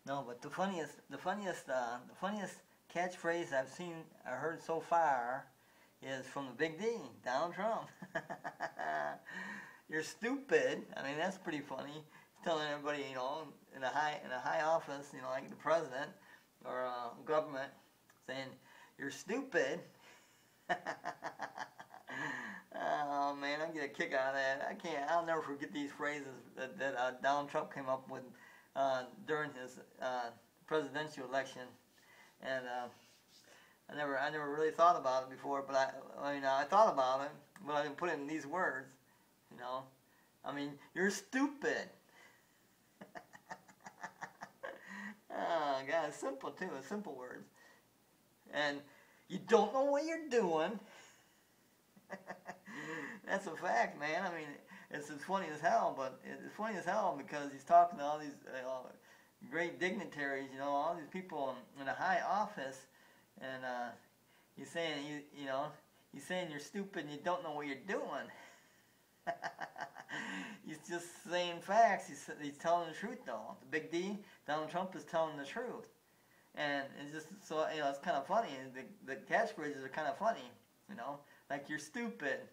No, but the funniest catchphrase I heard so far is from the Big D, Donald Trump. You're stupid. I mean, that's pretty funny. He's telling everybody, in a high office, like the president or government, saying, "You're stupid." Oh man, I get a kick out of that. I'll never forget these phrases that Donald Trump came up with during his presidential election, and I never really thought about it before. But I thought about it, but I didn't put it in these words. I mean, you're stupid. Oh God, it's simple too. It's simple words, and you don't know what you're doing. That's a fact, man. I mean, it's funny as hell, but it's funny as hell because he's talking to all these great dignitaries, all these people in a high office, and he's saying, he's saying you're stupid and you don't know what you're doing. He's just saying facts. He's telling the truth, though. The Big D, Donald Trump, is telling the truth, and it's just so it's kind of funny. The catchphrases are kind of funny, like you're stupid.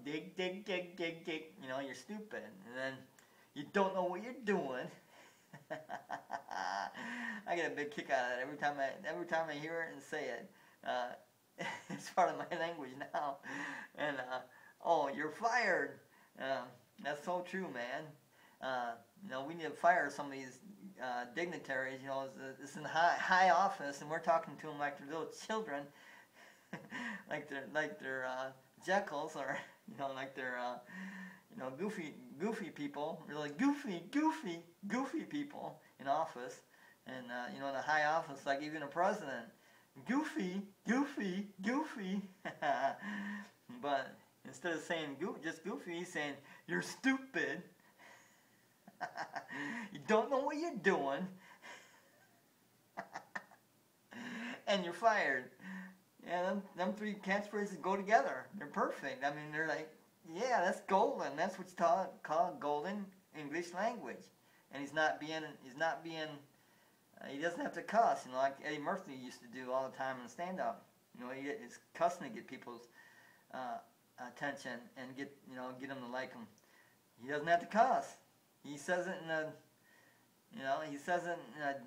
Dig, dig, dig, dig, dig. You're stupid, and then you don't know what you're doing. I get a big kick out of that every time I hear it and say it. It's part of my language now. And oh, you're fired. That's so true, man. We need to fire some of these dignitaries. It's in high office, and we're talking to them like they're little children, like they're Jekylls, or like they're goofy people, really goofy people in office, and in a high office, like even a president, goofy. But instead of saying just goofy, he's saying you're stupid. You don't know what you're doing, and you're fired. Yeah, them three catchphrases go together. They're perfect. I mean, they're like, yeah, that's golden. That's what's called golden English language. And he doesn't have to cuss, like Eddie Murphy used to do all the time in stand-up. He's cussing to get people's attention and get them to like him. He doesn't have to cuss. He says it in a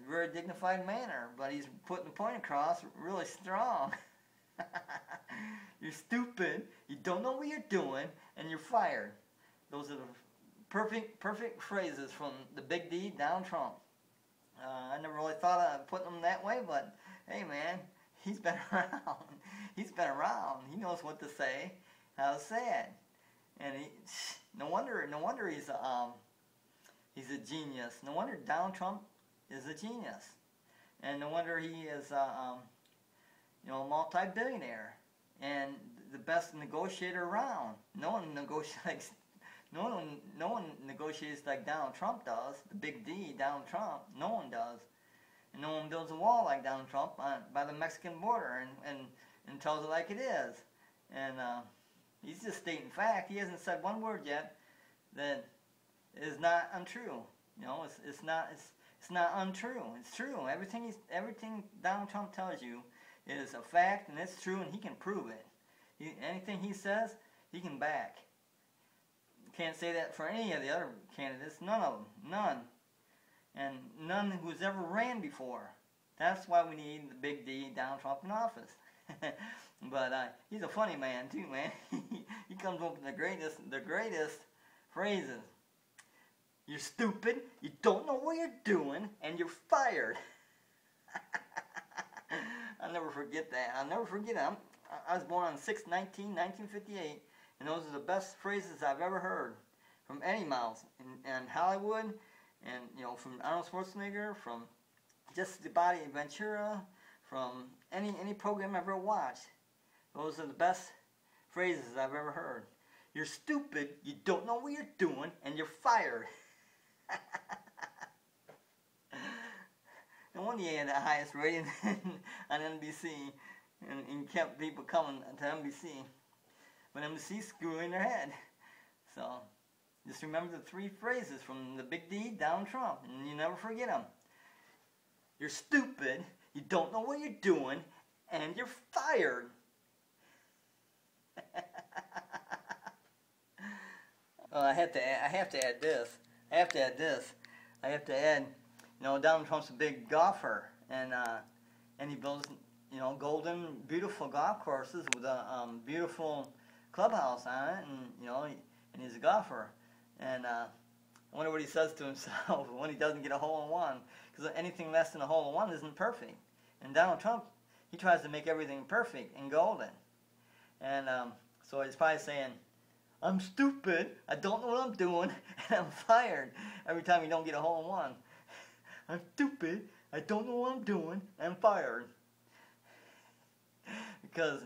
very dignified manner, but he's putting the point across really strong. You're stupid, you don't know what you're doing, and you're fired. Those are the perfect phrases from the Big D, Donald Trump. I never really thought of putting them that way, but hey man, he's been around. He's been around. He knows what to say, how to say it. And no wonder he's a genius. No wonder Donald Trump is a genius. And no wonder he is a multi-billionaire and the best negotiator around. No one negotiates like Donald Trump does. The Big D, Donald Trump. No one does. And no one builds a wall like Donald Trump by the Mexican border and tells it like it is. And he's just stating fact. He hasn't said one word yet that is not untrue. It's not untrue. It's true. Everything Donald Trump tells you is a fact, and it's true, and he can prove it. Anything he says, he can back. Can't say that for any of the other candidates. None of them. None. And none who's ever ran before. That's why we need the Big D, Donald Trump, in office. But he's a funny man too, man. He comes up with the greatest phrases. You're stupid, you don't know what you're doing, and you're fired. I'll never forget that. I'll never forget it. I was born on 6/19/1958, and those are the best phrases I've ever heard from any mouth in Hollywood, and from Arnold Schwarzenegger, from Jesse Body Ventura, from any program I've ever watched. Those are the best phrases I've ever heard. You're stupid, you don't know what you're doing, and you're fired. No wonder he had the highest rating on NBC and kept people coming to NBC. But NBC screwing their head. So just remember the three phrases from the Big D, Donald Trump, and you never forget them. You're stupid. You don't know what you're doing, and you're fired. I have to add this. I have to add, Donald Trump's a big golfer, and he builds, golden, beautiful golf courses with a beautiful clubhouse on it, and he's a golfer. And I wonder what he says to himself when he doesn't get a hole-in-one, because anything less than a hole-in-one isn't perfect. And Donald Trump, he tries to make everything perfect and golden. And so he's probably saying, I'm stupid, I don't know what I'm doing, and I'm fired every time you don't get a hole-in-one. I'm stupid, I don't know what I'm doing, and I'm fired. Because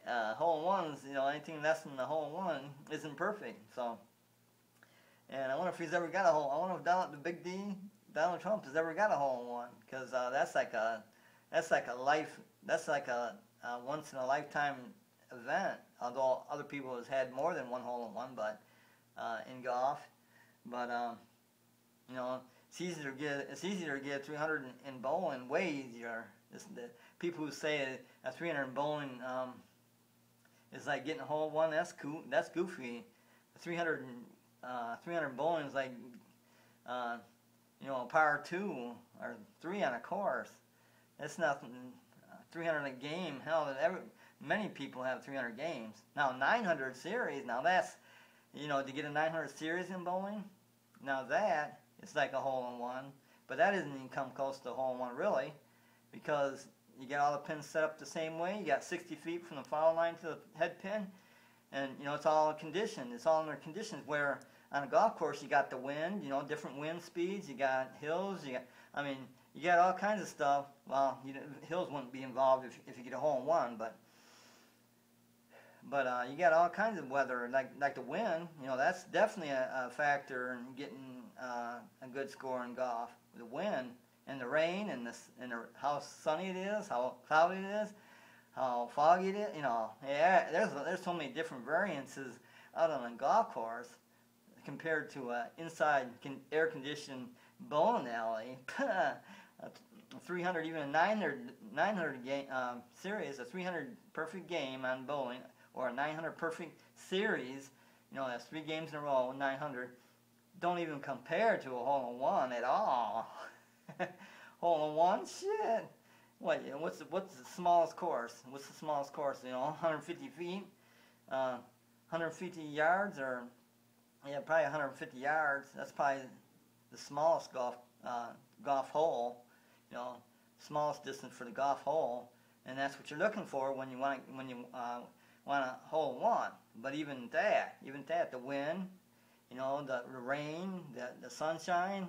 hole-in-ones, anything less than a hole-in-one isn't perfect. So, and I wonder if he's ever got a hole. I wonder if the Big D, Donald Trump, has ever got a hole-in-one. Because that's like a once in a lifetime event. Although other people has had more than one hole-in-one, but in golf. But it's easier to get 300 in bowling, way easier. The people who say a 300 in bowling is like getting a hole-in-one, that's cool. That's goofy. 300 bowling is like a par 2 or 3 on a course. That's nothing. 300 a game. Hell, many people have 300 games. Now 900 series. Now that's to get a 900 series in bowling. Now that it's like a hole-in-one, but that doesn't even come close to a hole-in-one really, because you got all the pins set up the same way. You got 60 feet from the foul line to the head pin, and it's all conditioned. It's all under conditions. Where on a golf course you got the wind, different wind speeds. You got hills. You got all kinds of stuff. Well, hills wouldn't be involved if you get a hole-in-one, but you got all kinds of weather, like the wind. That's definitely a factor in getting a good score in golf. The wind and the rain and how sunny it is, how cloudy it is, how foggy it is. Yeah, there's so many different variances out on a golf course compared to inside air-conditioned bowling alley. 300, even a 900 game series, a 300 perfect game on bowling, or a 900 perfect series, that's 3 games in a row, 900, don't even compare to a hole-in-one at all. Hole-in-one, shit. What's the smallest course? What's the smallest course? 150 feet, 150 yards, or probably 150 yards. That's probably the smallest golf hole. Smallest distance for the golf hole, and that's what you're looking for when you want a hole-in-one. But even that, the wind, the rain, the sunshine,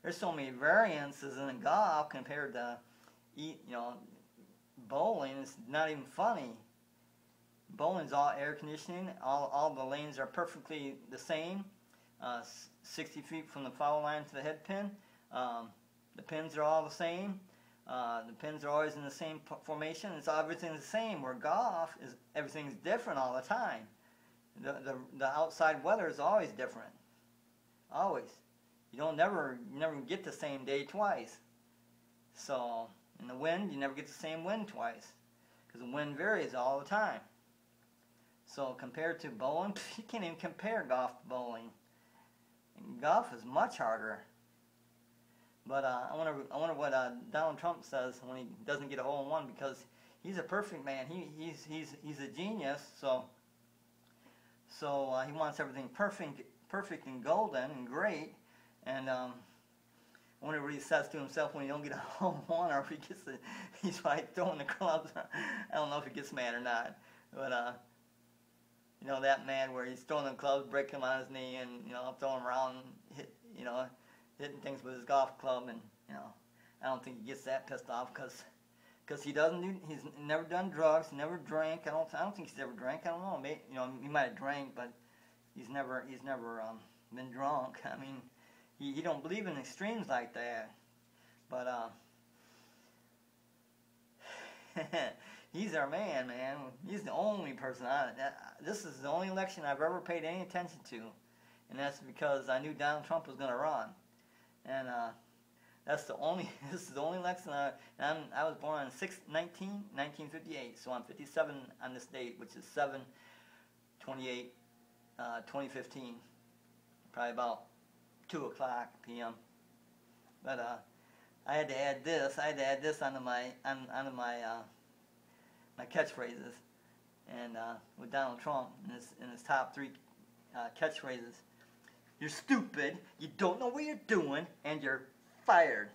there's so many variances in golf compared to bowling. It's not even funny. Bowling's all air conditioning. All the lanes are perfectly the same. 60 feet from the foul line to the head pin. The pins are all the same. The pins are always in the same formation. Everything's the same. Where golf is, everything's different all the time. The outside weather is always different. Always. You never get the same day twice. So in the wind, you never get the same wind twice, because the wind varies all the time. So compared to bowling, you can't even compare golf to bowling. And golf is much harder. But I wonder what Donald Trump says when he doesn't get a hole-in-one, because he's a perfect man. He's a genius. So he wants everything perfect and golden and great. And I wonder what he says to himself when he don't get a hole-in-one, or if he's like throwing the clubs. I don't know if he gets mad or not. But that man where he's throwing the clubs, breaking them on his knee, and throwing them around, hitting things with his golf club, and I don't think he gets that pissed off, because he's never done drugs, never drank. I don't think he's ever drank. I don't know. Maybe, he might have drank, but he's never been drunk. I mean, he don't believe in extremes like that. But he's our man. He's the only person. This is the only election I've ever paid any attention to, and that's because I knew Donald Trump was going to run. And That's the only. This is the only election. I was born on 1958, so I'm 57 on this date, which is 7/28/2015. Probably about 2:00 p.m. But I had to add this. I had to add this onto my my catchphrases, and with Donald Trump in his top 3 catchphrases. You're stupid. You don't know what you're doing, and you're fired.